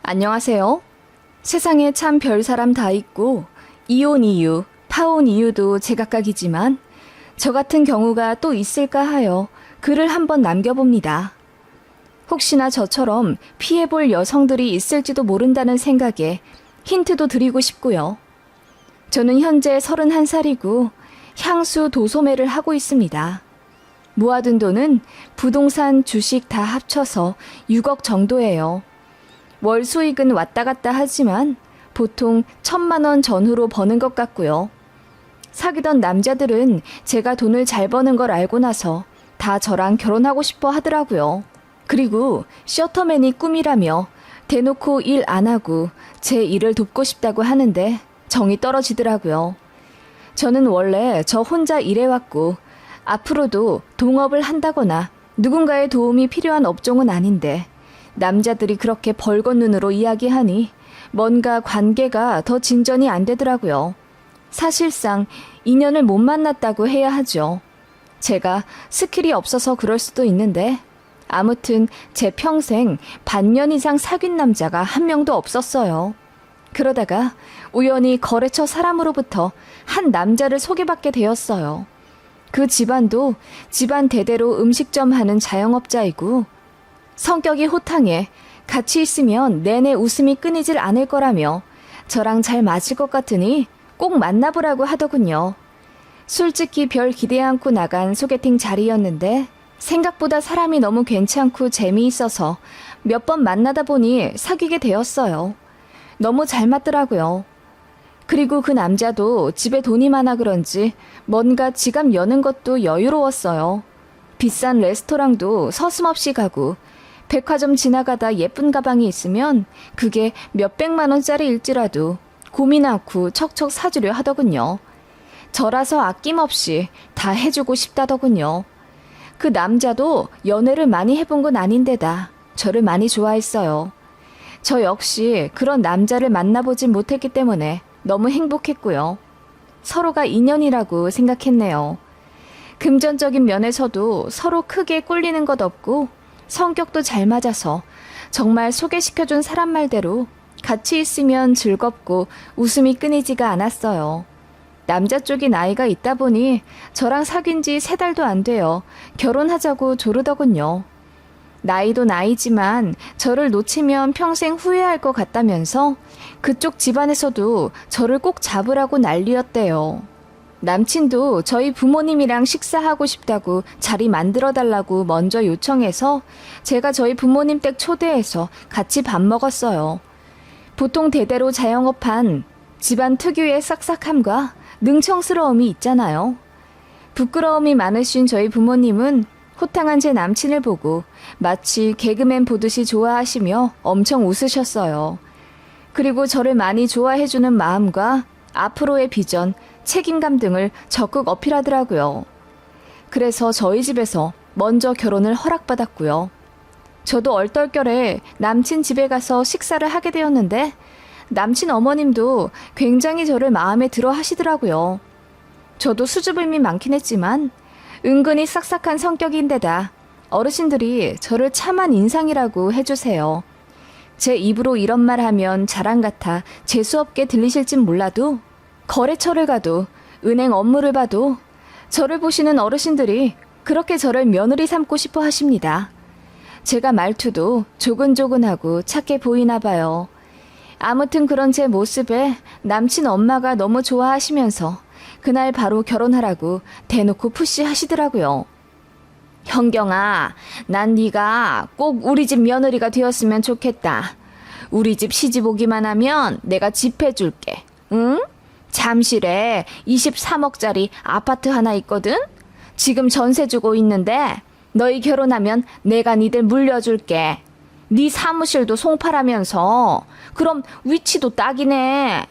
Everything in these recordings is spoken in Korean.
안녕하세요. 세상에 참 별 사람 다 있고 이혼 이유, 파혼 이유도 제각각이지만 저 같은 경우가 또 있을까 하여 글을 한번 남겨봅니다. 혹시나 저처럼 피해볼 여성들이 있을지도 모른다는 생각에 힌트도 드리고 싶고요. 저는 현재 31살이고 향수 도소매를 하고 있습니다. 모아둔 돈은 부동산, 주식 다 합쳐서 6억 정도예요. 월 수익은 왔다 갔다 하지만 보통 1,000만 원 전후로 버는 것 같고요. 사귀던 남자들은 제가 돈을 잘 버는 걸 알고 나서 다 저랑 결혼하고 싶어 하더라고요. 그리고 셔터맨이 꿈이라며 대놓고 일 안 하고 제 일을 돕고 싶다고 하는데 정이 떨어지더라고요. 저는 원래 저 혼자 일해왔고 앞으로도 동업을 한다거나 누군가의 도움이 필요한 업종은 아닌데 남자들이 그렇게 벌건 눈으로 이야기하니 뭔가 관계가 더 진전이 안 되더라고요. 사실상 인연을 못 만났다고 해야 하죠. 제가 스킬이 없어서 그럴 수도 있는데 아무튼 제 평생 반년 이상 사귄 남자가 한 명도 없었어요. 그러다가 우연히 거래처 사람으로부터 한 남자를 소개받게 되었어요. 그 집안도 집안 대대로 음식점 하는 자영업자이고 성격이 호탕해 같이 있으면 내내 웃음이 끊이질 않을 거라며 저랑 잘 맞을 것 같으니 꼭 만나보라고 하더군요. 솔직히 별 기대 않고 나간 소개팅 자리였는데 생각보다 사람이 너무 괜찮고 재미있어서 몇 번 만나다 보니 사귀게 되었어요. 너무 잘 맞더라고요. 그리고 그 남자도 집에 돈이 많아 그런지 뭔가 지갑 여는 것도 여유로웠어요. 비싼 레스토랑도 서슴없이 가고 백화점 지나가다 예쁜 가방이 있으면 그게 몇백만 원짜리일지라도 고민 않고 척척 사주려 하더군요. 저라서 아낌없이 다 해주고 싶다더군요. 그 남자도 연애를 많이 해본 건 아닌데다 저를 많이 좋아했어요. 저 역시 그런 남자를 만나보진 못했기 때문에 너무 행복했고요. 서로가 인연이라고 생각했네요. 금전적인 면에서도 서로 크게 꿀리는 것 없고 성격도 잘 맞아서 정말 소개시켜준 사람 말대로 같이 있으면 즐겁고 웃음이 끊이지가 않았어요. 남자 쪽이 나이가 있다 보니 저랑 사귄 지 3달도 안 돼요. 결혼하자고 조르더군요. 나이도 나이지만 저를 놓치면 평생 후회할 것 같다면서 그쪽 집안에서도 저를 꼭 잡으라고 난리였대요. 남친도 저희 부모님이랑 식사하고 싶다고 자리 만들어달라고 먼저 요청해서 제가 저희 부모님 댁 초대해서 같이 밥 먹었어요. 보통 대대로 자영업한 집안 특유의 싹싹함과 능청스러움이 있잖아요. 부끄러움이 많으신 저희 부모님은 호탕한 제 남친을 보고 마치 개그맨 보듯이 좋아하시며 엄청 웃으셨어요. 그리고 저를 많이 좋아해주는 마음과 앞으로의 비전, 책임감 등을 적극 어필하더라고요. 그래서 저희 집에서 먼저 결혼을 허락받았고요. 저도 얼떨결에 남친 집에 가서 식사를 하게 되었는데 남친 어머님도 굉장히 저를 마음에 들어 하시더라고요. 저도 수줍음이 많긴 했지만 은근히 싹싹한 성격인데다 어르신들이 저를 참한 인상이라고 해주세요. 제 입으로 이런 말 하면 자랑 같아 재수없게 들리실진 몰라도 거래처를 가도 은행 업무를 봐도 저를 보시는 어르신들이 그렇게 저를 며느리 삼고 싶어 하십니다. 제가 말투도 조근조근하고 착해 보이나 봐요. 아무튼 그런 제 모습에 남친 엄마가 너무 좋아하시면서 그날 바로 결혼하라고 대놓고 푸시하시더라고요. 현경아, 난 네가 꼭 우리 집 며느리가 되었으면 좋겠다. 우리 집 시집 오기만 하면 내가 집 해줄게. 응? 잠실에 23억짜리 아파트 하나 있거든? 지금 전세 주고 있는데 너희 결혼하면 내가 니들 물려줄게. 네 사무실도 송파라면서 그럼 위치도 딱이네.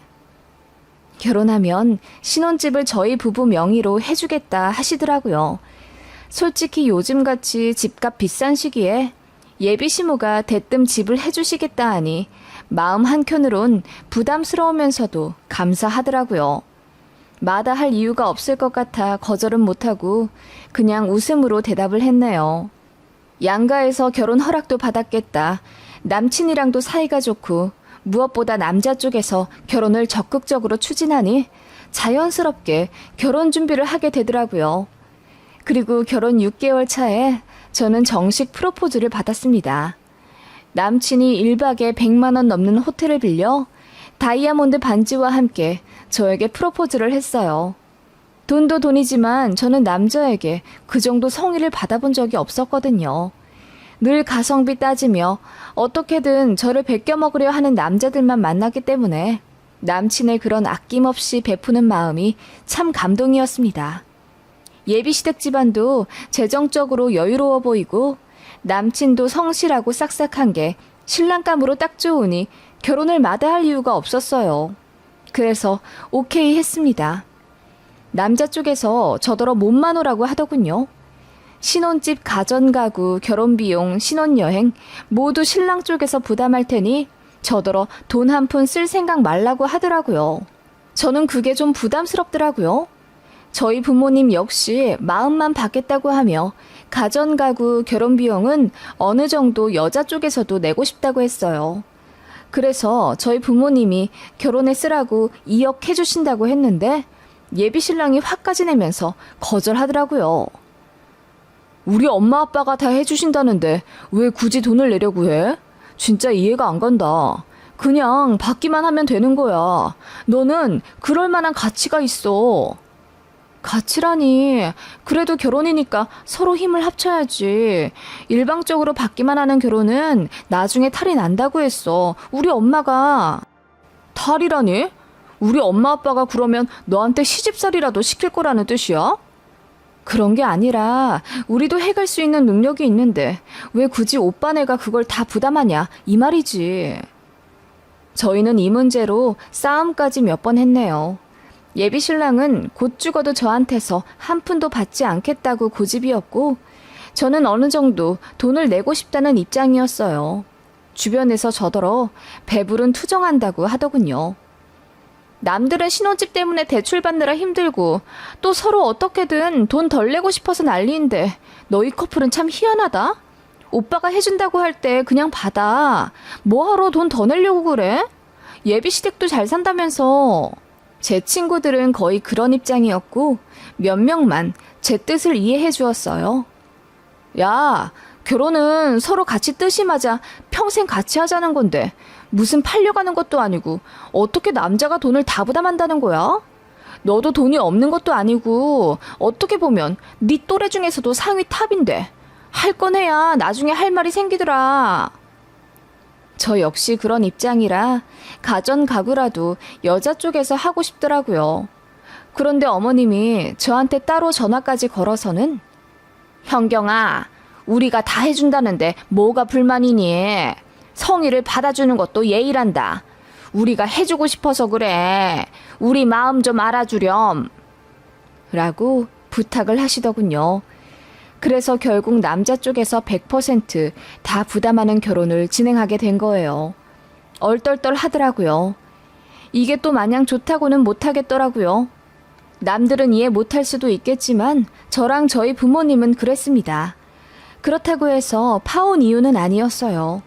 결혼하면 신혼집을 저희 부부 명의로 해주겠다 하시더라고요. 솔직히 요즘같이 집값 비싼 시기에 예비 시모가 대뜸 집을 해주시겠다 하니 마음 한켠으론 부담스러우면서도 감사하더라고요. 마다할 이유가 없을 것 같아 거절은 못하고 그냥 웃음으로 대답을 했네요. 양가에서 결혼 허락도 받았겠다. 남친이랑도 사이가 좋고 무엇보다 남자 쪽에서 결혼을 적극적으로 추진하니 자연스럽게 결혼 준비를 하게 되더라고요. 그리고 결혼 6개월 차에 저는 정식 프로포즈를 받았습니다. 남친이 1박에 100만 원 넘는 호텔을 빌려 다이아몬드 반지와 함께 저에게 프로포즈를 했어요. 돈도 돈이지만 저는 남자에게 그 정도 성의를 받아본 적이 없었거든요. 늘 가성비 따지며 어떻게든 저를 베껴먹으려 하는 남자들만 만났기 때문에 남친의 그런 아낌없이 베푸는 마음이 참 감동이었습니다. 예비시댁 집안도 재정적으로 여유로워 보이고 남친도 성실하고 싹싹한 게 신랑감으로 딱 좋으니 결혼을 마다할 이유가 없었어요. 그래서 오케이 했습니다. 남자 쪽에서 저더러 몸만 오라고 하더군요. 신혼집, 가전가구, 결혼비용, 신혼여행 모두 신랑 쪽에서 부담할 테니 저더러 돈 한 푼 쓸 생각 말라고 하더라고요. 저는 그게 좀 부담스럽더라고요. 저희 부모님 역시 마음만 받겠다고 하며 가전가구, 결혼비용은 어느 정도 여자 쪽에서도 내고 싶다고 했어요. 그래서 저희 부모님이 결혼에 쓰라고 2억 해주신다고 했는데 예비신랑이 화까지 내면서 거절하더라고요. 우리 엄마 아빠가 다 해주신다는데 왜 굳이 돈을 내려고 해? 진짜 이해가 안 간다. 그냥 받기만 하면 되는 거야. 너는 그럴 만한 가치가 있어. 가치라니. 그래도 결혼이니까 서로 힘을 합쳐야지. 일방적으로 받기만 하는 결혼은 나중에 탈이 난다고 했어. 우리 엄마가. 탈이라니? 우리 엄마 아빠가 그러면 너한테 시집살이라도 시킬 거라는 뜻이야? 그런 게 아니라 우리도 해갈 수 있는 능력이 있는데 왜 굳이 오빠네가 그걸 다 부담하냐 이 말이지. 저희는 이 문제로 싸움까지 몇 번 했네요. 예비신랑은 곧 죽어도 저한테서 한 푼도 받지 않겠다고 고집이었고 저는 어느 정도 돈을 내고 싶다는 입장이었어요. 주변에서 저더러 배부른 투정한다고 하더군요. 남들은 신혼집 때문에 대출 받느라 힘들고 또 서로 어떻게든 돈 덜 내고 싶어서 난리인데 너희 커플은 참 희한하다. 오빠가 해준다고 할 때 그냥 받아. 뭐하러 돈 더 내려고 그래? 예비시댁도 잘 산다면서. 제 친구들은 거의 그런 입장이었고 몇 명만 제 뜻을 이해해 주었어요. 야, 결혼은 서로 같이 뜻이 맞아 평생 같이 하자는 건데 무슨 팔려가는 것도 아니고 어떻게 남자가 돈을 다 부담한다는 거야? 너도 돈이 없는 것도 아니고 어떻게 보면 네 또래 중에서도 상위 탑인데 할 건 해야 나중에 할 말이 생기더라. 저 역시 그런 입장이라 가전 가구라도 여자 쪽에서 하고 싶더라고요. 그런데 어머님이 저한테 따로 전화까지 걸어서는 현경아, 우리가 다 해준다는데 뭐가 불만이니? 성의를 받아주는 것도 예의란다. 우리가 해주고 싶어서 그래. 우리 마음 좀 알아주렴. 라고 부탁을 하시더군요. 그래서 결국 남자 쪽에서 100% 부담하는 결혼을 진행하게 된 거예요. 얼떨떨 하더라고요. 이게 또 마냥 좋다고는 못하겠더라고요. 남들은 이해 못할 수도 있겠지만 저랑 저희 부모님은 그랬습니다. 그렇다고 해서 파혼 이유는 아니었어요.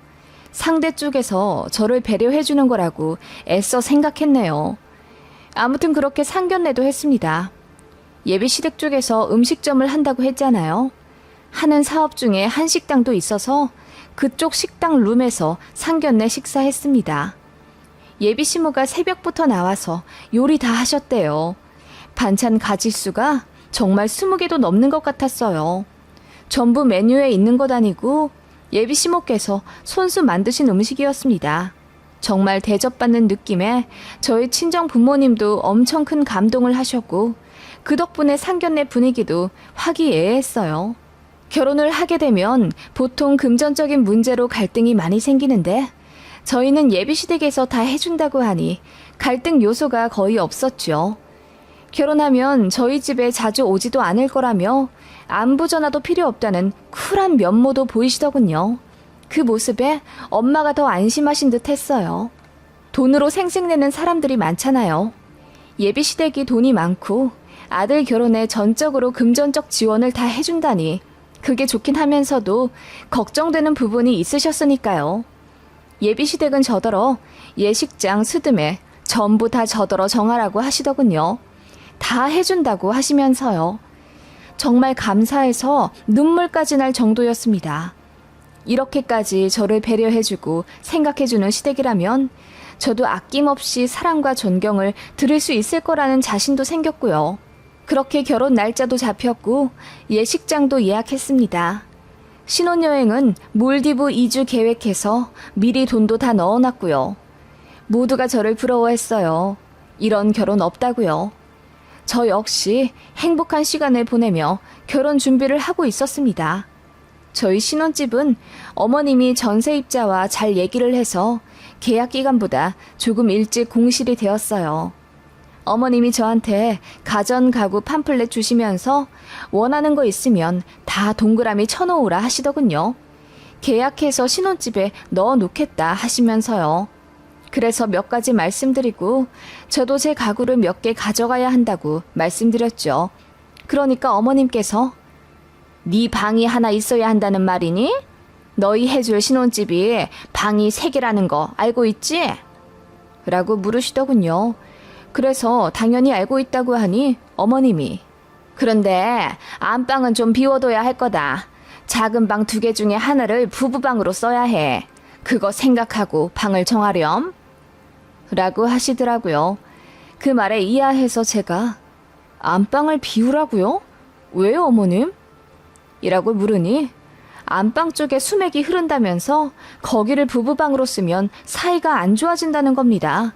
상대 쪽에서 저를 배려해주는 거라고 애써 생각했네요. 아무튼 그렇게 상견례도 했습니다. 예비시댁 쪽에서 음식점을 한다고 했잖아요. 하는 사업 중에 한식당도 있어서 그쪽 식당 룸에서 상견례 식사했습니다. 예비시모가 새벽부터 나와서 요리 다 하셨대요. 반찬 가짓수가 정말 20개도 넘는 것 같았어요. 전부 메뉴에 있는 것 아니고 예비시모께서 손수 만드신 음식이었습니다. 정말 대접받는 느낌에 저희 친정 부모님도 엄청 큰 감동을 하셨고 그 덕분에 상견례 분위기도 화기애애했어요. 결혼을 하게 되면 보통 금전적인 문제로 갈등이 많이 생기는데 저희는 예비시댁에서 다 해준다고 하니 갈등 요소가 거의 없었죠. 결혼하면 저희 집에 자주 오지도 않을 거라며 안부 전화도 필요 없다는 쿨한 면모도 보이시더군요. 그 모습에 엄마가 더 안심하신 듯 했어요. 돈으로 생색내는 사람들이 많잖아요. 예비시댁이 돈이 많고 아들 결혼에 전적으로 금전적 지원을 다 해준다니 그게 좋긴 하면서도 걱정되는 부분이 있으셨으니까요. 예비시댁은 저더러 예식장, 스드메 전부 다 저더러 정하라고 하시더군요. 다 해준다고 하시면서요. 정말 감사해서 눈물까지 날 정도였습니다. 이렇게까지 저를 배려해주고 생각해주는 시댁이라면 저도 아낌없이 사랑과 존경을 들을 수 있을 거라는 자신도 생겼고요. 그렇게 결혼 날짜도 잡혔고 예식장도 예약했습니다. 신혼여행은 몰디브 2주 계획해서 미리 돈도 다 넣어놨고요. 모두가 저를 부러워했어요. 이런 결혼 없다고요. 저 역시 행복한 시간을 보내며 결혼 준비를 하고 있었습니다. 저희 신혼집은 어머님이 전세입자와 잘 얘기를 해서 계약 기간보다 조금 일찍 공실이 되었어요. 어머님이 저한테 가전 가구 팜플렛 주시면서 원하는 거 있으면 다 동그라미 쳐놓으라 하시더군요. 계약해서 신혼집에 넣어놓겠다 하시면서요. 그래서 몇 가지 말씀드리고 저도 제 가구를 몇 개 가져가야 한다고 말씀드렸죠. 그러니까 어머님께서 네 방이 하나 있어야 한다는 말이니? 너희 해줄 신혼집이 방이 3개라는 거 알고 있지? 라고 물으시더군요. 그래서 당연히 알고 있다고 하니 어머님이 그런데 안방은 좀 비워둬야 할 거다. 작은 방 2개 중에 하나를 부부방으로 써야 해. 그거 생각하고 방을 정하렴. 라고 하시더라고요. 그 말에 이해해서 제가 안방을 비우라고요? 왜요 어머님? 이라고 물으니 안방 쪽에 수맥이 흐른다면서 거기를 부부방으로 쓰면 사이가 안 좋아진다는 겁니다.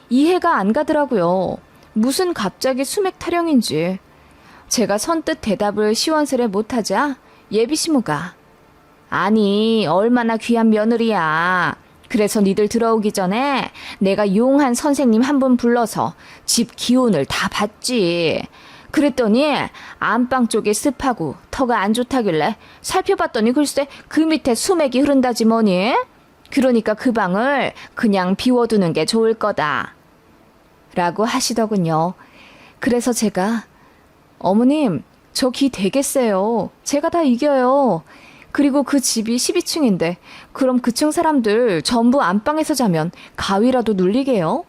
이해가 안 가더라고요. 무슨 갑자기 수맥 타령인지. 제가 선뜻 대답을 시원스레 못하자 예비시모가 아니 얼마나 귀한 며느리야. 그래서 니들 들어오기 전에 내가 용한 선생님 한 분 불러서 집 기운을 다 봤지. 그랬더니 안방 쪽에 습하고 터가 안 좋다길래 살펴봤더니 글쎄 그 밑에 수맥이 흐른다지 뭐니. 그러니까 그 방을 그냥 비워두는 게 좋을 거다. 라고 하시더군요. 그래서 제가 어머님 저 기 되게 세요. 제가 다 이겨요. 그리고 그 집이 12층인데 그럼 그층 사람들 전부 안방에서 자면 가위라도 눌리게요?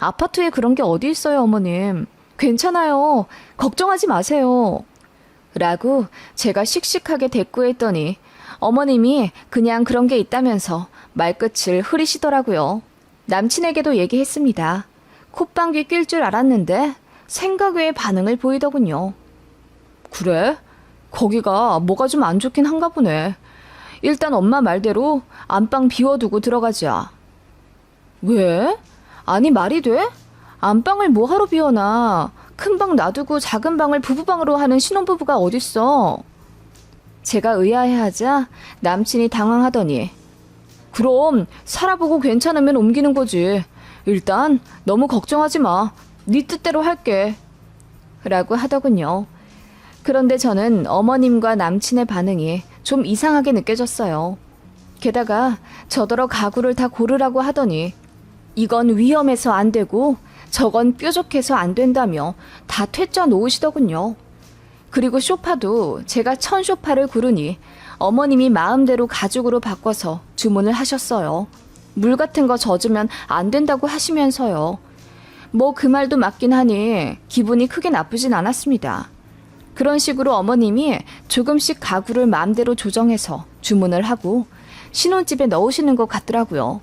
아파트에 그런 게 어디 있어요 어머님. 괜찮아요. 걱정하지 마세요. 라고 제가 씩씩하게 대꾸했더니 어머님이 그냥 그런 게 있다면서 말끝을 흐리시더라고요. 남친에게도 얘기했습니다. 콧방귀 낄 줄 알았는데 생각 외의 반응을 보이더군요. 그래? 거기가 뭐가 좀 안 좋긴 한가 보네. 일단 엄마 말대로 안방 비워두고 들어가자. 왜? 아니 말이 돼? 안방을 뭐하러 비워놔. 큰 방 놔두고 작은 방을 부부방으로 하는 신혼부부가 어딨어. 제가 의아해하자 남친이 당황하더니 그럼 살아보고 괜찮으면 옮기는 거지. 일단 너무 걱정하지 마. 네 뜻대로 할게. 라고 하더군요. 그런데 저는 어머님과 남친의 반응이 좀 이상하게 느껴졌어요. 게다가 저더러 가구를 다 고르라고 하더니 이건 위험해서 안 되고 저건 뾰족해서 안 된다며 다 퇴짜 놓으시더군요. 그리고 소파도 제가 천 소파를 고르니 어머님이 마음대로 가죽으로 바꿔서 주문을 하셨어요. 물 같은 거 젖으면 안 된다고 하시면서요. 뭐 그 말도 맞긴 하니 기분이 크게 나쁘진 않았습니다. 그런 식으로 어머님이 조금씩 가구를 마음대로 조정해서 주문을 하고 신혼집에 넣으시는 것 같더라고요.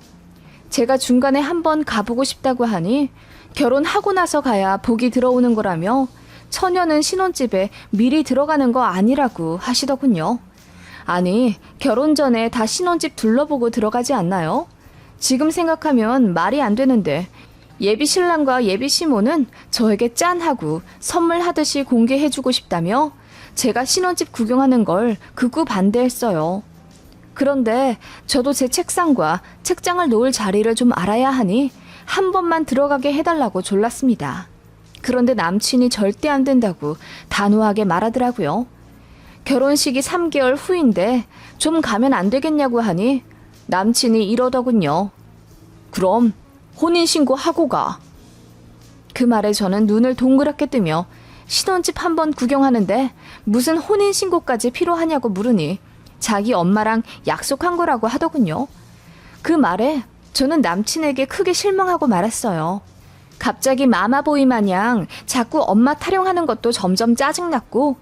제가 중간에 한번 가보고 싶다고 하니 결혼하고 나서 가야 복이 들어오는 거라며 처녀는 신혼집에 미리 들어가는 거 아니라고 하시더군요. 아니, 결혼 전에 다 신혼집 둘러보고 들어가지 않나요? 지금 생각하면 말이 안 되는데 예비 신랑과 예비 시모는 저에게 짠하고 선물하듯이 공개해주고 싶다며 제가 신혼집 구경하는 걸 극구 반대했어요. 그런데 저도 제 책상과 책장을 놓을 자리를 좀 알아야 하니 한 번만 들어가게 해달라고 졸랐습니다. 그런데 남친이 절대 안 된다고 단호하게 말하더라고요. 결혼식이 3개월 후인데 좀 가면 안 되겠냐고 하니 남친이 이러더군요. 그럼 혼인신고하고 가. 그 말에 저는 눈을 동그랗게 뜨며 신혼집 한번 구경하는데 무슨 혼인신고까지 필요하냐고 물으니 자기 엄마랑 약속한 거라고 하더군요. 그 말에 저는 남친에게 크게 실망하고 말았어요. 갑자기 마마보이 마냥 자꾸 엄마 타령하는 것도 점점 짜증났고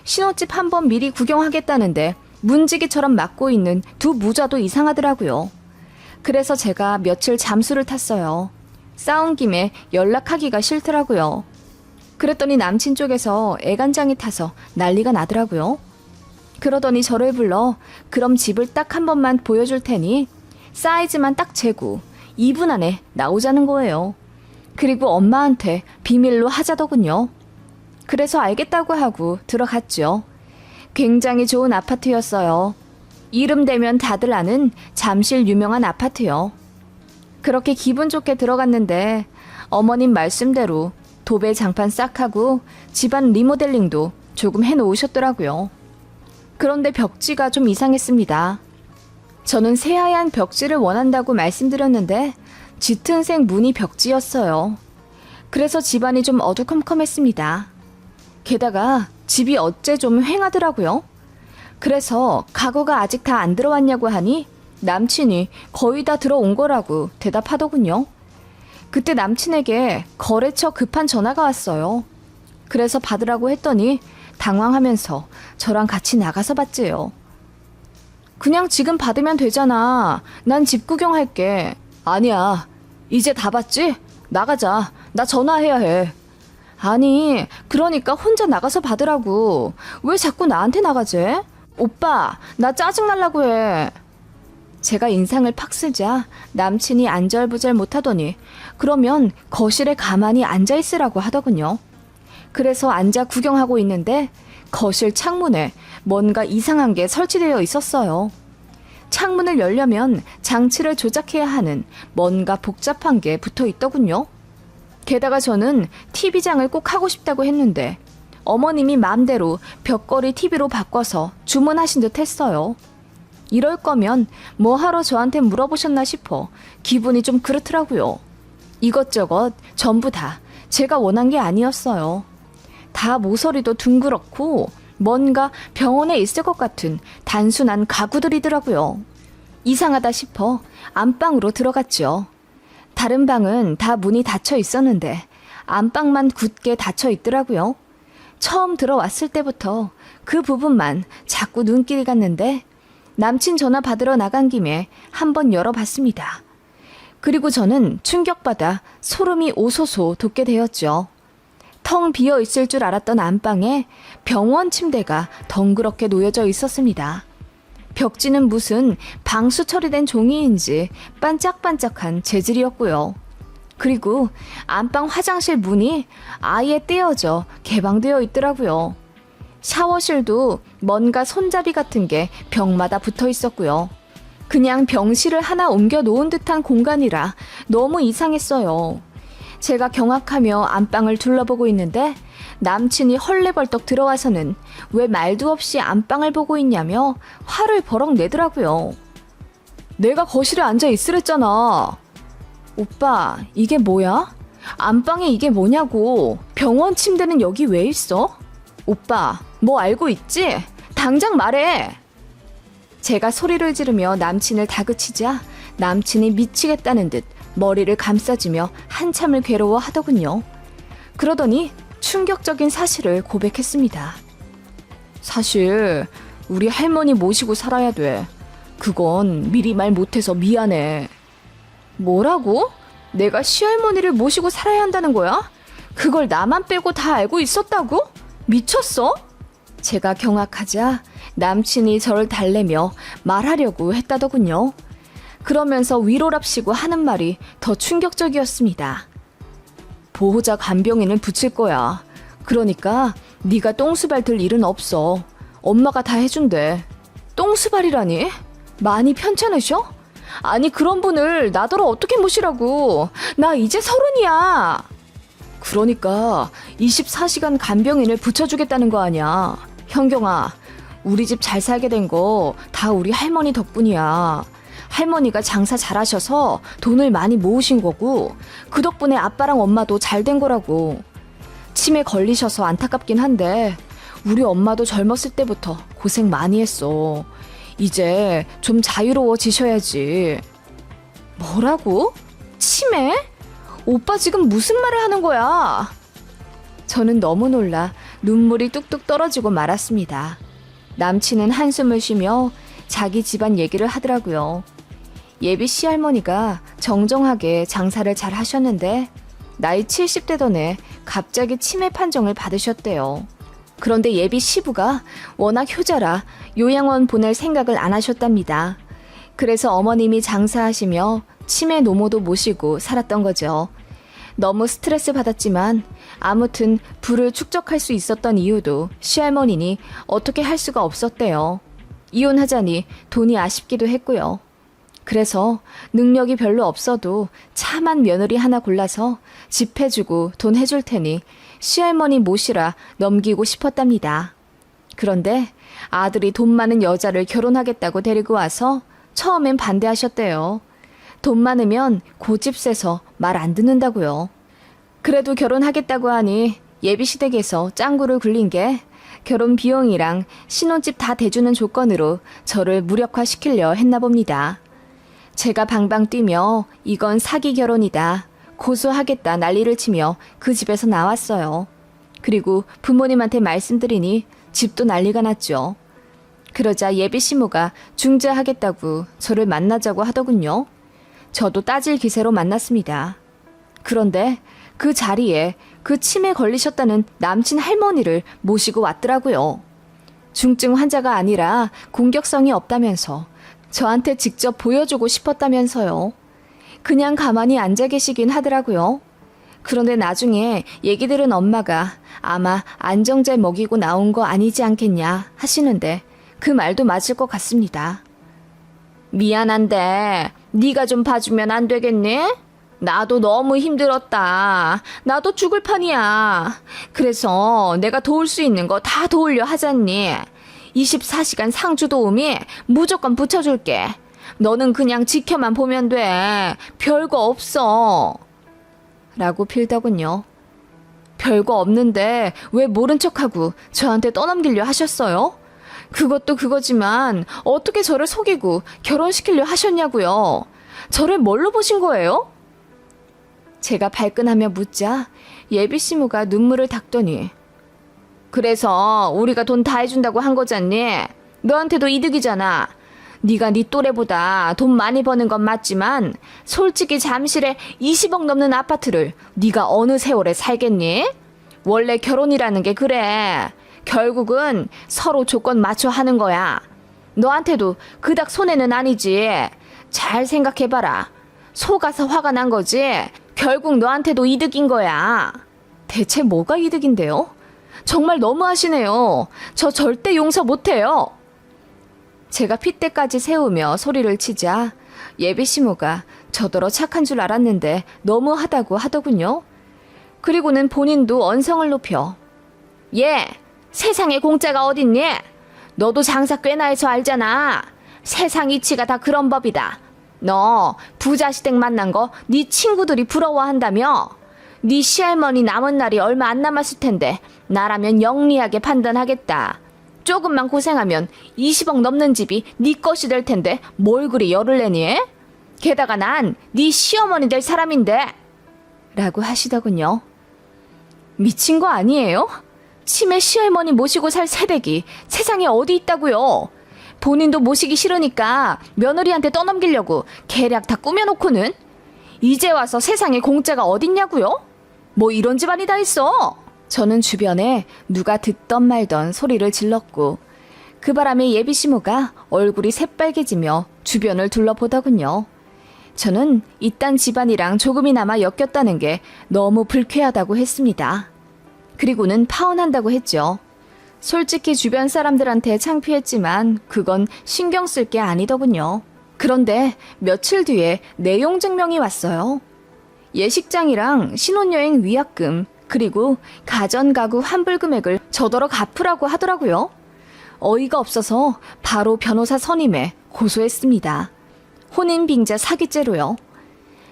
신혼집 한번 미리 구경하겠다는데 문지기처럼 맡고 있는 두 무자도 이상하더라고요. 그래서 제가 며칠 잠수를 탔어요. 싸운 김에 연락하기가 싫더라고요. 그랬더니 남친 쪽에서 애간장이 타서 난리가 나더라고요. 그러더니 저를 불러 그럼 집을 딱 한 번만 보여줄 테니 사이즈만 딱 재고 2분 안에 나오자는 거예요. 그리고 엄마한테 비밀로 하자더군요. 그래서 알겠다고 하고 들어갔죠. 굉장히 좋은 아파트였어요. 이름 대면 다들 아는 잠실 유명한 아파트요. 그렇게 기분 좋게 들어갔는데 어머님 말씀대로 도배 장판 싹 하고 집안 리모델링도 조금 해놓으셨더라고요. 그런데 벽지가 좀 이상했습니다. 저는 새하얀 벽지를 원한다고 말씀드렸는데 짙은색 무늬 벽지였어요. 그래서 집안이 좀 어두컴컴했습니다. 게다가 집이 어째 좀 휑하더라고요. 그래서 가구가 아직 다 안 들어왔냐고 하니 남친이 거의 다 들어온 거라고 대답하더군요. 그때 남친에게 거래처 급한 전화가 왔어요. 그래서 받으라고 했더니 당황하면서 저랑 같이 나가서 받지요. 그냥 지금 받으면 되잖아. 난 집 구경할게. 아니야. 이제 다 받지? 나가자. 나 전화해야 해. 아니, 그러니까 혼자 나가서 받으라고. 왜 자꾸 나한테 나가지? 오빠, 나 짜증날라고 해. 제가 인상을 팍 쓰자 남친이 안절부절 못하더니 그러면 거실에 가만히 앉아있으라고 하더군요. 그래서 앉아 구경하고 있는데 거실 창문에 뭔가 이상한 게 설치되어 있었어요. 창문을 열려면 장치를 조작해야 하는 뭔가 복잡한 게 붙어 있더군요. 게다가 저는 TV장을 꼭 하고 싶다고 했는데 어머님이 맘대로 벽걸이 TV로 바꿔서 주문하신 듯 했어요. 이럴 거면 뭐하러 저한테 물어보셨나 싶어 기분이 좀 그렇더라고요. 이것저것 전부 다 제가 원한 게 아니었어요. 다 모서리도 둥그렇고 뭔가 병원에 있을 것 같은 단순한 가구들이더라고요. 이상하다 싶어 안방으로 들어갔죠. 다른 방은 다 문이 닫혀 있었는데 안방만 굳게 닫혀 있더라고요. 처음 들어왔을 때부터 그 부분만 자꾸 눈길이 갔는데 남친 전화 받으러 나간 김에 한번 열어봤습니다. 그리고 저는 충격받아 소름이 오소소 돋게 되었죠. 텅 비어 있을 줄 알았던 안방에 병원 침대가 덩그렇게 놓여져 있었습니다. 벽지는 무슨 방수 처리된 종이인지 반짝반짝한 재질이었고요. 그리고 안방 화장실 문이 아예 떼어져 개방되어 있더라고요. 샤워실도 뭔가 손잡이 같은 게 벽마다 붙어 있었고요. 그냥 병실을 하나 옮겨 놓은 듯한 공간이라 너무 이상했어요. 제가 경악하며 안방을 둘러보고 있는데 남친이 헐레벌떡 들어와서는 왜 말도 없이 안방을 보고 있냐며 화를 버럭 내더라고요. 내가 거실에 앉아 있으랬잖아. 오빠, 이게 뭐야? 안방에 이게 뭐냐고. 병원 침대는 여기 왜 있어? 오빠, 뭐 알고 있지? 당장 말해. 제가 소리를 지르며 남친을 다그치자 남친이 미치겠다는 듯 머리를 감싸주며 한참을 괴로워하더군요. 그러더니 충격적인 사실을 고백했습니다. 사실 우리 할머니 모시고 살아야 돼. 그건 미리 말 못해서 미안해. 뭐라고? 내가 시할머니를 모시고 살아야 한다는 거야? 그걸 나만 빼고 다 알고 있었다고? 미쳤어? 제가 경악하자 남친이 저를 달래며 말하려고 했다더군요. 그러면서 위로랍시고 하는 말이 더 충격적이었습니다. 보호자 간병인을 붙일 거야. 그러니까 네가 똥수발 들 일은 없어. 엄마가 다 해준대. 똥수발이라니? 많이 편찮으셔? 아니 그런 분을 나더러 어떻게 모시라고. 나 이제 30이야. 그러니까 24시간 간병인을 붙여주겠다는 거 아니야. 현경아, 우리 집 잘 살게 된 거 다 우리 할머니 덕분이야. 할머니가 장사 잘하셔서 돈을 많이 모으신 거고 그 덕분에 아빠랑 엄마도 잘 된 거라고. 치매 걸리셔서 안타깝긴 한데 우리 엄마도 젊었을 때부터 고생 많이 했어. 이제 좀 자유로워지셔야지. 뭐라고? 치매? 오빠 지금 무슨 말을 하는 거야? 저는 너무 놀라 눈물이 뚝뚝 떨어지고 말았습니다. 남친은 한숨을 쉬며 자기 집안 얘기를 하더라고요. 예비 시할머니가 정정하게 장사를 잘 하셨는데 나이 70대던 해 갑자기 치매 판정을 받으셨대요. 그런데 예비 시부가 워낙 효자라 요양원 보낼 생각을 안 하셨답니다. 그래서 어머님이 장사하시며 치매 노모도 모시고 살았던 거죠. 너무 스트레스 받았지만 아무튼 부를 축적할 수 있었던 이유도 시할머니니 어떻게 할 수가 없었대요. 이혼하자니 돈이 아쉽기도 했고요. 그래서 능력이 별로 없어도 참한 며느리 하나 골라서 집 해주고 돈 해줄 테니 시할머니 모시라 넘기고 싶었답니다. 그런데 아들이 돈 많은 여자를 결혼하겠다고 데리고 와서 처음엔 반대하셨대요. 돈 많으면 고집 세서 말 안 듣는다고요. 그래도 결혼하겠다고 하니 예비시댁에서 짱구를 굴린 게 결혼 비용이랑 신혼집 다 대주는 조건으로 저를 무력화시키려 했나 봅니다. 제가 방방 뛰며 이건 사기 결혼이다, 고소하겠다 난리를 치며 그 집에서 나왔어요. 그리고 부모님한테 말씀드리니 집도 난리가 났죠. 그러자 예비 시모가 중재하겠다고 저를 만나자고 하더군요. 저도 따질 기세로 만났습니다. 그런데 그 자리에 그 치매 걸리셨다는 남친 할머니를 모시고 왔더라고요. 중증 환자가 아니라 공격성이 없다면서 저한테 직접 보여주고 싶었다면서요. 그냥 가만히 앉아 계시긴 하더라고요. 그런데 나중에 얘기 들은 엄마가 아마 안정제 먹이고 나온 거 아니지 않겠냐 하시는데 그 말도 맞을 것 같습니다. 미안한데 네가 좀 봐주면 안 되겠니? 나도 너무 힘들었다. 나도 죽을 판이야. 그래서 내가 도울 수 있는 거 다 도우려 하잖니. 24시간 상주 도우미 무조건 붙여줄게. 너는 그냥 지켜만 보면 돼. 별거 없어. 라고 빌더군요. 별거 없는데 왜 모른 척하고 저한테 떠넘기려 하셨어요? 그것도 그거지만 어떻게 저를 속이고 결혼시키려 하셨냐고요. 저를 뭘로 보신 거예요? 제가 발끈하며 묻자 예비 시모가 눈물을 닦더니 그래서 우리가 돈 다 해준다고 한 거잖니. 너한테도 이득이잖아. 네가 네 또래보다 돈 많이 버는 건 맞지만 솔직히 잠실에 20억 넘는 아파트를 네가 어느 세월에 살겠니? 원래 결혼이라는 게 그래. 결국은 서로 조건 맞춰 하는 거야. 너한테도 그닥 손해는 아니지. 잘 생각해봐라. 속아서 화가 난 거지. 결국 너한테도 이득인 거야. 대체 뭐가 이득인데요? 정말 너무하시네요. 저 절대 용서 못해요. 제가 핏대까지 세우며 소리를 치자 예비 시모가 저더러 착한 줄 알았는데 너무하다고 하더군요. 그리고는 본인도 언성을 높여 예, 세상에 공짜가 어딨니? 너도 장사 꽤나 해서 알잖아. 세상 이치가 다 그런 법이다. 너 부자 시댁 만난 거 네 친구들이 부러워한다며? 네 시할머니 남은 날이 얼마 안 남았을 텐데 나라면 영리하게 판단하겠다. 조금만 고생하면 20억 넘는 집이 네 것이 될 텐데 뭘 그리 열을 내니? 게다가 난 네 시어머니 될 사람인데 라고 하시더군요. 미친 거 아니에요? 치매 시할머니 모시고 살 새댁이 세상에 어디 있다고요? 본인도 모시기 싫으니까 며느리한테 떠넘기려고 계략 다 꾸며놓고는 이제 와서 세상에 공짜가 어딨냐고요? 뭐 이런 집안이 다 있어. 저는 주변에 누가 듣던 말던 소리를 질렀고 그 바람에 예비 시모가 얼굴이 새빨개지며 주변을 둘러보더군요. 저는 이딴 집안이랑 조금이나마 엮였다는 게 너무 불쾌하다고 했습니다. 그리고는 파혼한다고 했죠. 솔직히 주변 사람들한테 창피했지만 그건 신경 쓸 게 아니더군요. 그런데 며칠 뒤에 내용 증명이 왔어요. 예식장이랑 신혼여행 위약금 그리고 가전가구 환불 금액을 저더러 갚으라고 하더라고요. 어이가 없어서 바로 변호사 선임해 고소했습니다. 혼인빙자 사기죄로요.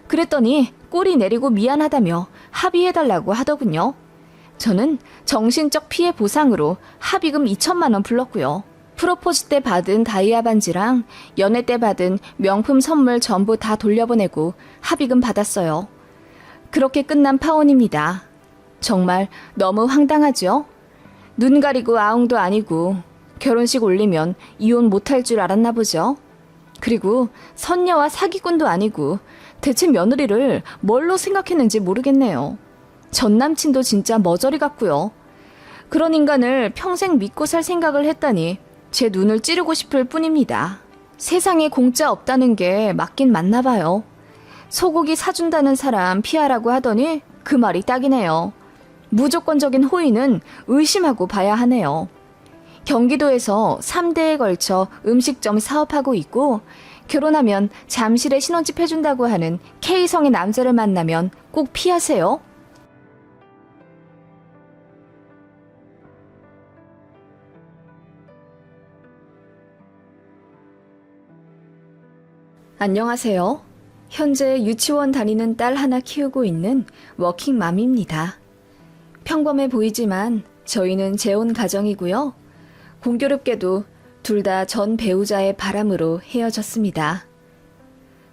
그랬더니 꼬리 내리고 미안하다며 합의해달라고 하더군요. 저는 정신적 피해 보상으로 합의금 2천만 원 불렀고요. 프로포즈 때 받은 다이아 반지랑 연애 때 받은 명품 선물 전부 다 돌려보내고 합의금 받았어요. 그렇게 끝난 파혼입니다. 정말 너무 황당하죠? 눈 가리고 아웅도 아니고 결혼식 올리면 이혼 못할 줄 알았나 보죠. 그리고 선녀와 사기꾼도 아니고 대체 며느리를 뭘로 생각했는지 모르겠네요. 전 남친도 진짜 머저리 같고요. 그런 인간을 평생 믿고 살 생각을 했다니 제 눈을 찌르고 싶을 뿐입니다. 세상에 공짜 없다는 게 맞긴 맞나 봐요. 소고기 사준다는 사람 피하라고 하더니 그 말이 딱이네요. 무조건적인 호의는 의심하고 봐야 하네요. 경기도에서 3대에 걸쳐 음식점 사업하고 있고 결혼하면 잠실에 신혼집 해준다고 하는 K성의 남자를 만나면 꼭 피하세요. 안녕하세요. 현재 유치원 다니는 딸 하나 키우고 있는 워킹맘입니다. 평범해 보이지만 저희는 재혼 가정이고요. 공교롭게도 둘 다 전 배우자의 바람으로 헤어졌습니다.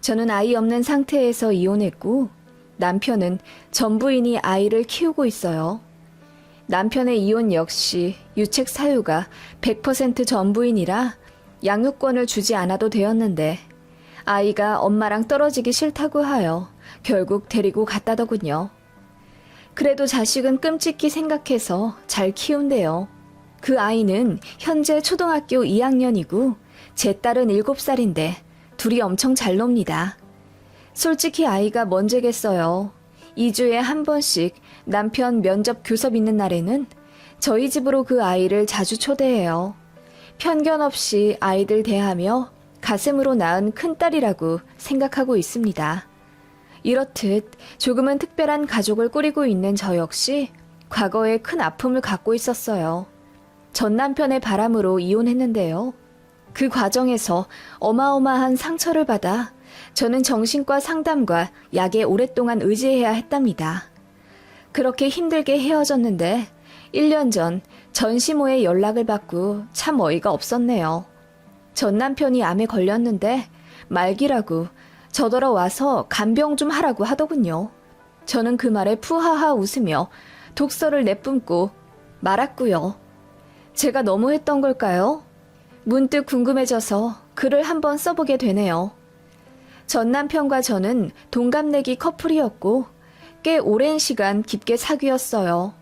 저는 아이 없는 상태에서 이혼했고 남편은 전 부인이 아이를 키우고 있어요. 남편의 이혼 역시 유책 사유가 100% 전 부인이라 양육권을 주지 않아도 되었는데 아이가 엄마랑 떨어지기 싫다고 하여 결국 데리고 갔다더군요. 그래도 자식은 끔찍히 생각해서 잘 키운대요. 그 아이는 현재 초등학교 2학년이고 제 딸은 7살인데 둘이 엄청 잘 놉니다. 솔직히 아이가 먼저겠어요. 2주에 한 번씩 남편 면접 교섭 있는 날에는 저희 집으로 그 아이를 자주 초대해요. 편견 없이 아이들 대하며 가슴으로 낳은 큰딸이라고 생각하고 있습니다. 이렇듯 조금은 특별한 가족을 꾸리고 있는 저 역시 과거에 큰 아픔을 갖고 있었어요. 전 남편의 바람으로 이혼했는데요. 그 과정에서 어마어마한 상처를 받아 저는 정신과 상담과 약에 오랫동안 의지해야 했답니다. 그렇게 힘들게 헤어졌는데 1년 전 전시모에 연락을 받고 참 어이가 없었네요. 전 남편이 암에 걸렸는데 말기라고 저더러 와서 간병 좀 하라고 하더군요. 저는 그 말에 푸하하 웃으며 독서를 내뿜고 말았고요. 제가 너무했던 걸까요? 문득 궁금해져서 글을 한번 써보게 되네요. 전 남편과 저는 동갑내기 커플이었고 꽤 오랜 시간 깊게 사귀었어요.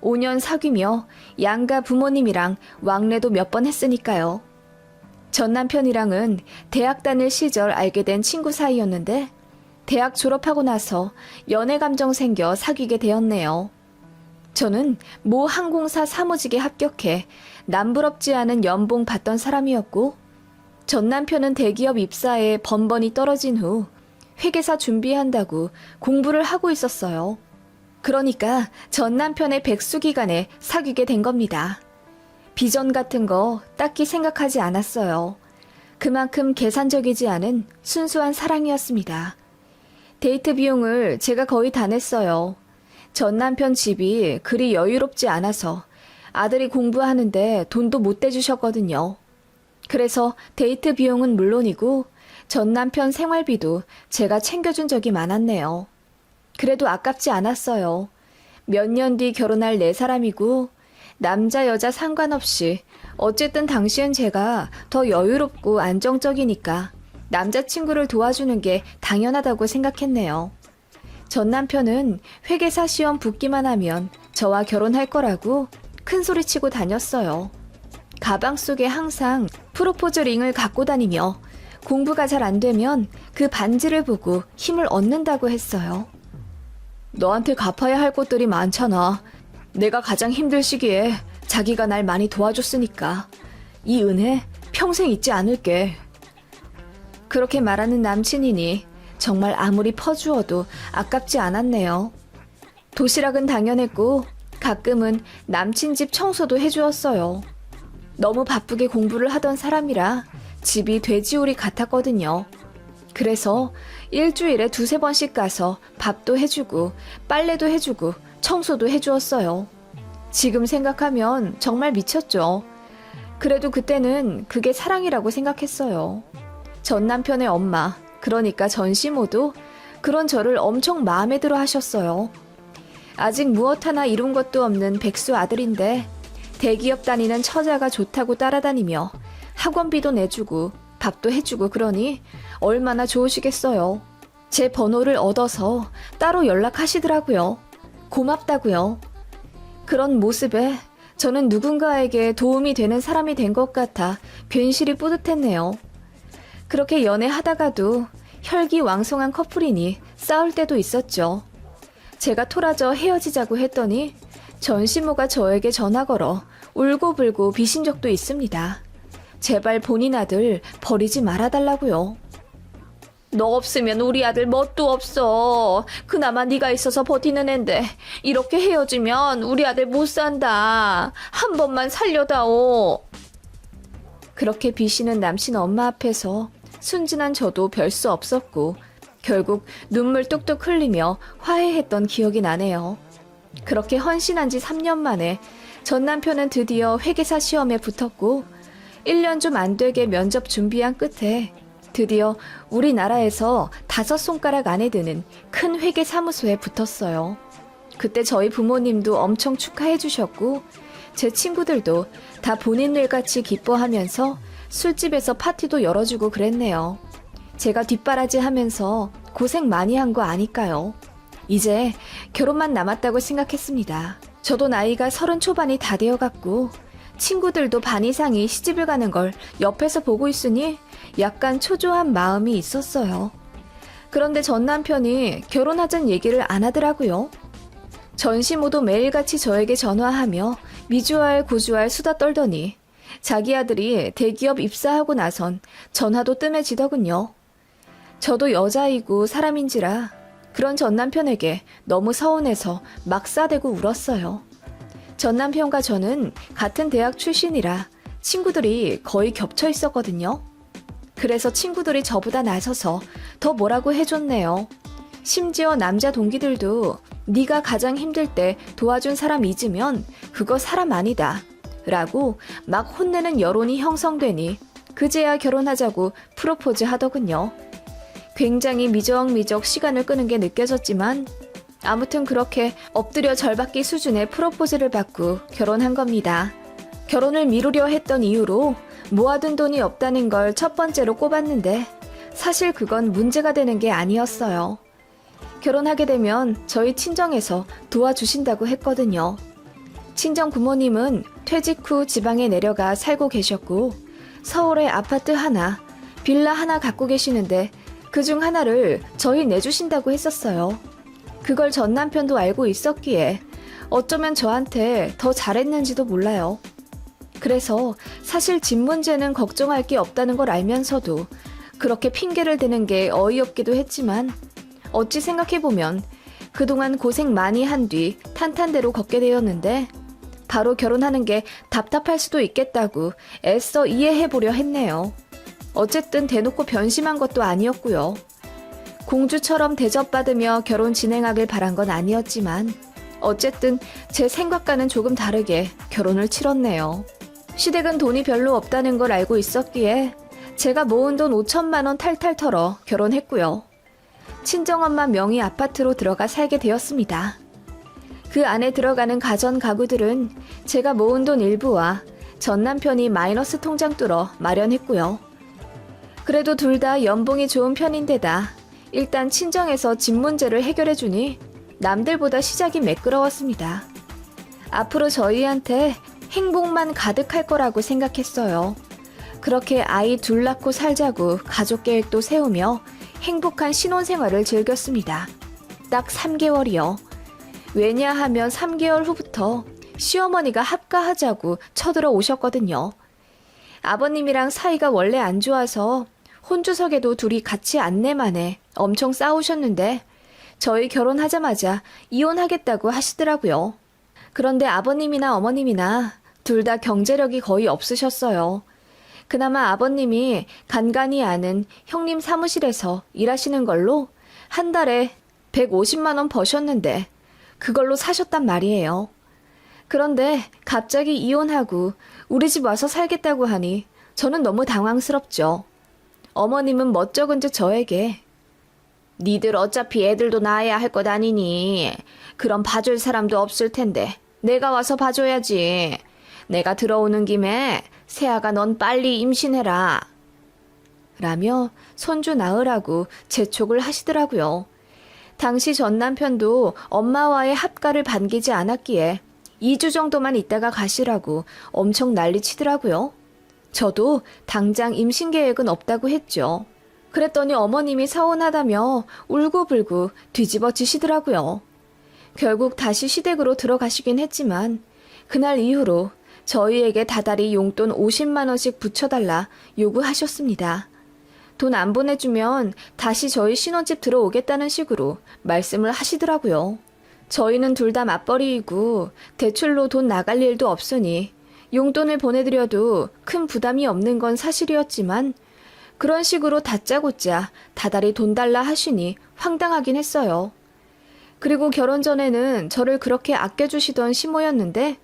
5년 사귀며 양가 부모님이랑 왕래도 몇 번 했으니까요. 전 남편이랑은 대학 다닐 시절 알게 된 친구 사이였는데 대학 졸업하고 나서 연애 감정 생겨 사귀게 되었네요. 저는 모 항공사 사무직에 합격해 남부럽지 않은 연봉 받던 사람이었고 전 남편은 대기업 입사에 번번이 떨어진 후 회계사 준비한다고 공부를 하고 있었어요. 그러니까 전 남편의 백수 기간에 사귀게 된 겁니다. 비전 같은 거 딱히 생각하지 않았어요. 그만큼 계산적이지 않은 순수한 사랑이었습니다. 데이트 비용을 제가 거의 다 냈어요. 전 남편 집이 그리 여유롭지 않아서 아들이 공부하는데 돈도 못 대주셨거든요. 그래서 데이트 비용은 물론이고 전 남편 생활비도 제가 챙겨준 적이 많았네요. 그래도 아깝지 않았어요. 몇 년 뒤 결혼할 내 사람이고 남자 여자 상관없이 어쨌든 당시엔 제가 더 여유롭고 안정적이니까 남자친구를 도와주는 게 당연하다고 생각했네요. 전 남편은 회계사 시험 붙기만 하면 저와 결혼할 거라고 큰 소리치고 다녔어요. 가방 속에 항상 프로포즈 링을 갖고 다니며 공부가 잘 안 되면 그 반지를 보고 힘을 얻는다고 했어요. 너한테 갚아야 할 것들이 많잖아. 내가 가장 힘들 시기에 자기가 날 많이 도와줬으니까 이 은혜 평생 잊지 않을게. 그렇게 말하는 남친이니 정말 아무리 퍼주어도 아깝지 않았네요. 도시락은 당연했고 가끔은 남친 집 청소도 해주었어요. 너무 바쁘게 공부를 하던 사람이라 집이 돼지우리 같았거든요. 그래서 일주일에 2-3번씩 가서 밥도 해주고 빨래도 해주고 청소도 해주었어요. 지금 생각하면 정말 미쳤죠. 그래도 그때는 그게 사랑이라고 생각했어요. 전 남편의 엄마, 그러니까 전시모도 그런 저를 엄청 마음에 들어 하셨어요. 아직 무엇 하나 이룬 것도 없는 백수 아들인데 대기업 다니는 처자가 좋다고 따라다니며 학원비도 내주고 밥도 해주고 그러니 얼마나 좋으시겠어요. 제 번호를 얻어서 따로 연락하시더라고요. 고맙다고요. 그런 모습에 저는 누군가에게 도움이 되는 사람이 된 것 같아 괜시리 뿌듯했네요. 그렇게 연애하다가도 혈기왕성한 커플이니 싸울 때도 있었죠. 제가 토라져 헤어지자고 했더니 전시모가 저에게 전화 걸어 울고불고 비신 적도 있습니다. 제발 본인 아들 버리지 말아달라고요. 너 없으면 우리 아들 뭣도 없어. 그나마 네가 있어서 버티는 앤데 이렇게 헤어지면 우리 아들 못 산다. 한 번만 살려다오. 그렇게 비시는 남친 엄마 앞에서 순진한 저도 별 수 없었고 결국 눈물 뚝뚝 흘리며 화해했던 기억이 나네요. 그렇게 헌신한 지 3년 만에 전 남편은 드디어 회계사 시험에 붙었고 1년 좀 안 되게 면접 준비한 끝에 드디어 우리나라에서 5손가락 안에 드는 큰 회계사무소에 붙었어요. 그때 저희 부모님도 엄청 축하해 주셨고 제 친구들도 다 본인 일같이 기뻐하면서 술집에서 파티도 열어주고 그랬네요. 제가 뒷바라지 하면서 고생 많이 한 거 아니까요. 이제 결혼만 남았다고 생각했습니다. 저도 나이가 30 초반이 다 되어갔고 친구들도 반 이상이 시집을 가는 걸 옆에서 보고 있으니 약간 초조한 마음이 있었어요. 그런데 전 남편이 결혼하자는 얘기를 안 하더라고요. 전시모도 매일같이 저에게 전화하며 미주알 고주알 수다 떨더니 자기 아들이 대기업 입사하고 나선 전화도 뜸해지더군요. 저도 여자이고 사람인지라 그런 전 남편에게 너무 서운해서 막 싸대고 울었어요. 전 남편과 저는 같은 대학 출신이라 친구들이 거의 겹쳐 있었거든요. 그래서 친구들이 저보다 나서서 더 뭐라고 해줬네요. 심지어 남자 동기들도 네가 가장 힘들 때 도와준 사람 잊으면 그거 사람 아니다 라고 막 혼내는 여론이 형성되니 그제야 결혼하자고 프로포즈 하더군요. 굉장히 미적미적 시간을 끄는 게 느껴졌지만 아무튼 그렇게 엎드려 절받기 수준의 프로포즈를 받고 결혼한 겁니다. 결혼을 미루려 했던 이유로 모아둔 돈이 없다는 걸 첫 번째로 꼽았는데 사실 그건 문제가 되는 게 아니었어요. 결혼하게 되면 저희 친정에서 도와주신다고 했거든요. 친정 부모님은 퇴직 후 지방에 내려가 살고 계셨고 서울에 아파트 하나, 빌라 하나 갖고 계시는데 그중 하나를 저희 내주신다고 했었어요. 그걸 전 남편도 알고 있었기에 어쩌면 저한테 더 잘했는지도 몰라요. 그래서 사실 집 문제는 걱정할 게 없다는 걸 알면서도 그렇게 핑계를 대는 게 어이없기도 했지만 어찌 생각해보면 그동안 고생 많이 한 뒤 탄탄대로 걷게 되었는데 바로 결혼하는 게 답답할 수도 있겠다고 애써 이해해보려 했네요. 어쨌든 대놓고 변심한 것도 아니었고요. 공주처럼 대접받으며 결혼 진행하길 바란 건 아니었지만 어쨌든 제 생각과는 조금 다르게 결혼을 치렀네요. 시댁은 돈이 별로 없다는 걸 알고 있었기에 제가 모은 돈 5천만 원 탈탈 털어 결혼했고요. 친정엄마 명의 아파트로 들어가 살게 되었습니다. 그 안에 들어가는 가전 가구들은 제가 모은 돈 일부와 전 남편이 마이너스 통장 뚫어 마련했고요. 그래도 둘 다 연봉이 좋은 편인데다 일단 친정에서 집 문제를 해결해주니 남들보다 시작이 매끄러웠습니다. 앞으로 저희한테 행복만 가득할 거라고 생각했어요. 그렇게 아이 둘 낳고 살자고 가족 계획도 세우며 행복한 신혼생활을 즐겼습니다. 딱 3개월이요. 왜냐하면 3개월 후부터 시어머니가 합가하자고 쳐들어 오셨거든요. 아버님이랑 사이가 원래 안 좋아서 혼주석에도 둘이 같이 안내만에 엄청 싸우셨는데 저희 결혼하자마자 이혼하겠다고 하시더라고요. 그런데 아버님이나 어머님이나 둘 다 경제력이 거의 없으셨어요. 그나마 아버님이 간간히 아는 형님 사무실에서 일하시는 걸로 한 달에 150만 원 버셨는데 그걸로 사셨단 말이에요. 그런데 갑자기 이혼하고 우리 집 와서 살겠다고 하니 저는 너무 당황스럽죠. 어머님은 멋쩍은즉 저에게 니들 어차피 애들도 낳아야 할 것 아니니 그럼 봐줄 사람도 없을 텐데 내가 와서 봐줘야지. 내가 들어오는 김에 세아가 넌 빨리 임신해라. 라며 손주 낳으라고 재촉을 하시더라고요. 당시 전 남편도 엄마와의 합가를 반기지 않았기에 2주 정도만 있다가 가시라고 엄청 난리치더라고요. 저도 당장 임신 계획은 없다고 했죠. 그랬더니 어머님이 서운하다며 울고불고 뒤집어지시더라고요. 결국 다시 시댁으로 들어가시긴 했지만 그날 이후로 저희에게 다달이 용돈 50만 원씩 붙여달라 요구하셨습니다. 돈 안 보내주면 다시 저희 신혼집 들어오겠다는 식으로 말씀을 하시더라고요. 저희는 둘 다 맞벌이이고 대출로 돈 나갈 일도 없으니 용돈을 보내드려도 큰 부담이 없는 건 사실이었지만 그런 식으로 다짜고짜 다달이 돈 달라 하시니 황당하긴 했어요. 그리고 결혼 전에는 저를 그렇게 아껴주시던 시모였는데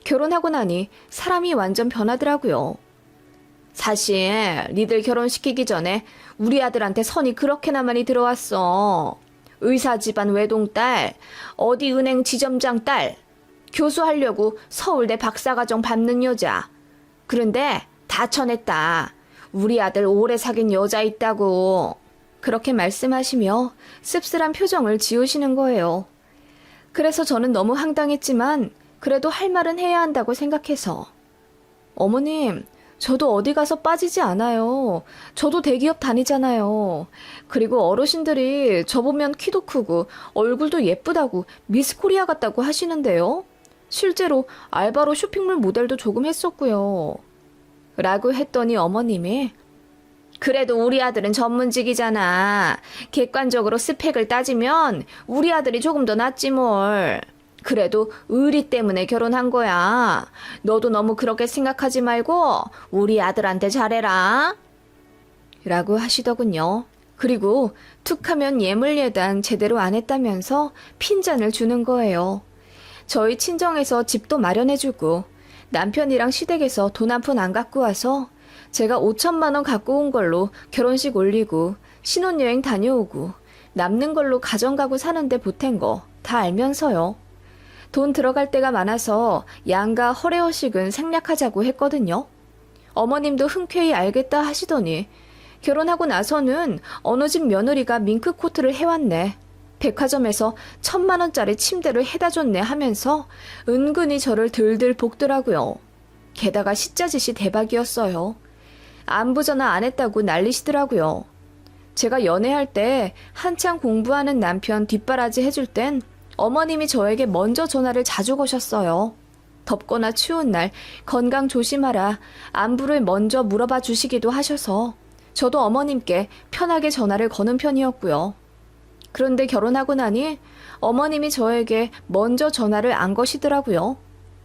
결혼하고 나니 사람이 완전 변하더라고요. 사실 니들 결혼시키기 전에 우리 아들한테 선이 그렇게나 많이 들어왔어. 의사 집안 외동딸, 어디 은행 지점장 딸, 교수하려고 서울대 박사과정 밟는 여자. 그런데 다 쳐냈다. 우리 아들 오래 사귄 여자 있다고. 그렇게 말씀하시며 씁쓸한 표정을 지으시는 거예요. 그래서 저는 너무 황당했지만 그래도 할 말은 해야 한다고 생각해서 어머님, 저도 어디 가서 빠지지 않아요. 저도 대기업 다니잖아요. 그리고 어르신들이 저보면 키도 크고 얼굴도 예쁘다고 미스코리아 같다고 하시는데요. 실제로 알바로 쇼핑몰 모델도 조금 했었고요. 라고 했더니 어머님이 그래도 우리 아들은 전문직이잖아. 객관적으로 스펙을 따지면 우리 아들이 조금 더 낫지 뭘. 그래도 의리 때문에 결혼한 거야. 너도 너무 그렇게 생각하지 말고 우리 아들한테 잘해라. 라고 하시더군요. 그리고 툭하면 예물예당 제대로 안 했다면서 핀잔을 주는 거예요. 저희 친정에서 집도 마련해주고 남편이랑 시댁에서 돈 한 푼 안 갖고 와서 제가 5천만 원 갖고 온 걸로 결혼식 올리고 신혼여행 다녀오고 남는 걸로 가정가구 사는데 보탠 거 다 알면서요. 돈 들어갈 때가 많아서 양가 허례허식은 생략하자고 했거든요. 어머님도 흔쾌히 알겠다 하시더니 결혼하고 나서는 어느 집 며느리가 밍크코트를 해왔네. 백화점에서 1,000만 원짜리 침대를 해다 줬네 하면서 은근히 저를 들들 볶더라고요. 게다가 시짜짓이 대박이었어요. 안부 전화 안 했다고 난리시더라고요. 제가 연애할 때 한창 공부하는 남편 뒷바라지 해줄 땐 어머님이 저에게 먼저 전화를 자주 거셨어요. 덥거나 추운 날 건강 조심하라 안부를 먼저 물어봐 주시기도 하셔서 저도 어머님께 편하게 전화를 거는 편이었고요. 그런데 결혼하고 나니 어머님이 저에게 먼저 전화를 안 거시더라고요.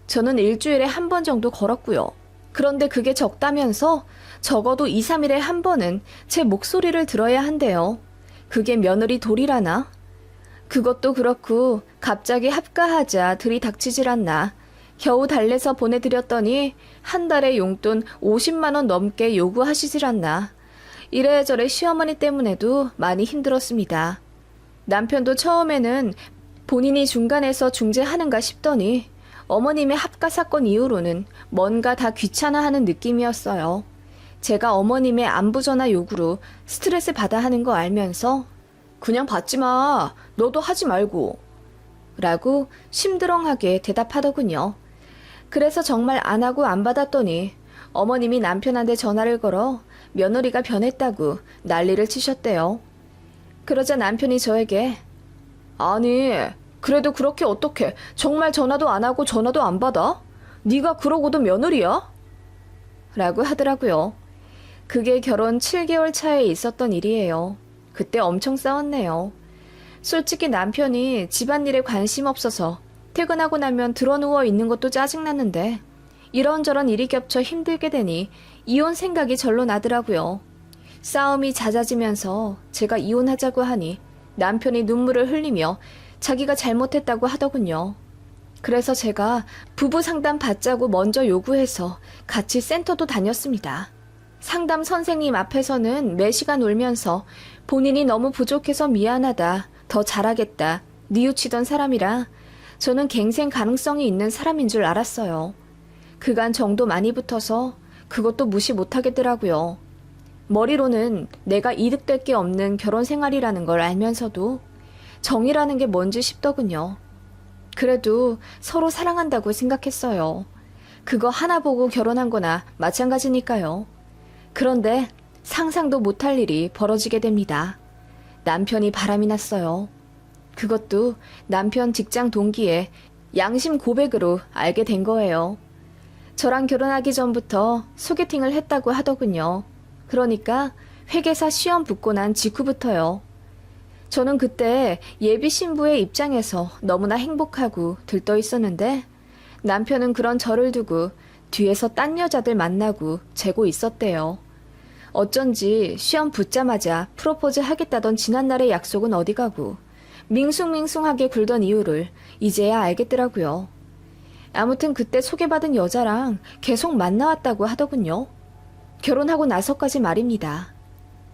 저는 일주일에 한 번 정도 걸었고요. 그런데 그게 적다면서 적어도 2, 3일에 한 번은 제 목소리를 들어야 한대요. 그게 며느리 도리라나? 그것도 그렇고 갑자기 합가하자 들이닥치질 않나. 겨우 달래서 보내드렸더니 한 달에 용돈 50만 원 넘게 요구하시질 않나. 이래저래 시어머니 때문에도 많이 힘들었습니다. 남편도 처음에는 본인이 중간에서 중재하는가 싶더니 어머님의 합가 사건 이후로는 뭔가 다 귀찮아하는 느낌이었어요. 제가 어머님의 안부 전화 요구로 스트레스 받아 하는 거 알면서 그냥 받지 마. 너도 하지 말고. 라고 심드렁하게 대답하더군요. 그래서 정말 안 하고 안 받았더니 어머님이 남편한테 전화를 걸어 며느리가 변했다고 난리를 치셨대요. 그러자 남편이 저에게 아니 그래도 그렇게 어떡해. 정말 전화도 안 하고 전화도 안 받아? 네가 그러고도 며느리야? 라고 하더라고요. 그게 결혼 7개월 차에 있었던 일이에요. 그때 엄청 싸웠네요. 솔직히 남편이 집안일에 관심 없어서 퇴근하고 나면 드러누워 있는 것도 짜증났는데 이런저런 일이 겹쳐 힘들게 되니 이혼 생각이 절로 나더라고요. 싸움이 잦아지면서 제가 이혼하자고 하니 남편이 눈물을 흘리며 자기가 잘못했다고 하더군요. 그래서 제가 부부 상담 받자고 먼저 요구해서 같이 센터도 다녔습니다. 상담 선생님 앞에서는 매시간 울면서 본인이 너무 부족해서 미안하다, 더 잘하겠다, 뉘우치던 사람이라 저는 갱생 가능성이 있는 사람인 줄 알았어요. 그간 정도 많이 붙어서 그것도 무시 못하겠더라고요. 머리로는 내가 이득될 게 없는 결혼 생활이라는 걸 알면서도 정이라는 게 뭔지 싶더군요. 그래도 서로 사랑한다고 생각했어요. 그거 하나 보고 결혼한 거나 마찬가지니까요. 그런데 상상도 못할 일이 벌어지게 됩니다. 남편이 바람이 났어요. 그것도 남편 직장 동기의 양심 고백으로 알게 된 거예요. 저랑 결혼하기 전부터 소개팅을 했다고 하더군요. 그러니까 회계사 시험 붙고 난 직후부터요. 저는 그때 예비 신부의 입장에서 너무나 행복하고 들떠 있었는데 남편은 그런 저를 두고 뒤에서 딴 여자들 만나고 재고 있었대요. 어쩐지 시험 붙자마자 프로포즈 하겠다던 지난날의 약속은 어디 가고 밍숭밍숭하게 굴던 이유를 이제야 알겠더라고요. 아무튼 그때 소개받은 여자랑 계속 만나왔다고 하더군요. 결혼하고 나서까지 말입니다.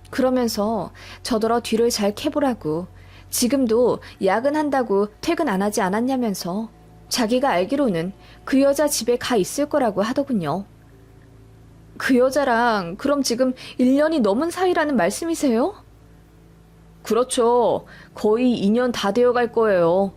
그러면서 저더러 뒤를 잘 캐보라고 지금도 야근한다고 퇴근 안 하지 않았냐면서 자기가 알기로는 그 여자 집에 가 있을 거라고 하더군요. 그 여자랑 그럼 지금 1년이 넘은 사이라는 말씀이세요? 그렇죠. 거의 2년 다 되어 갈 거예요.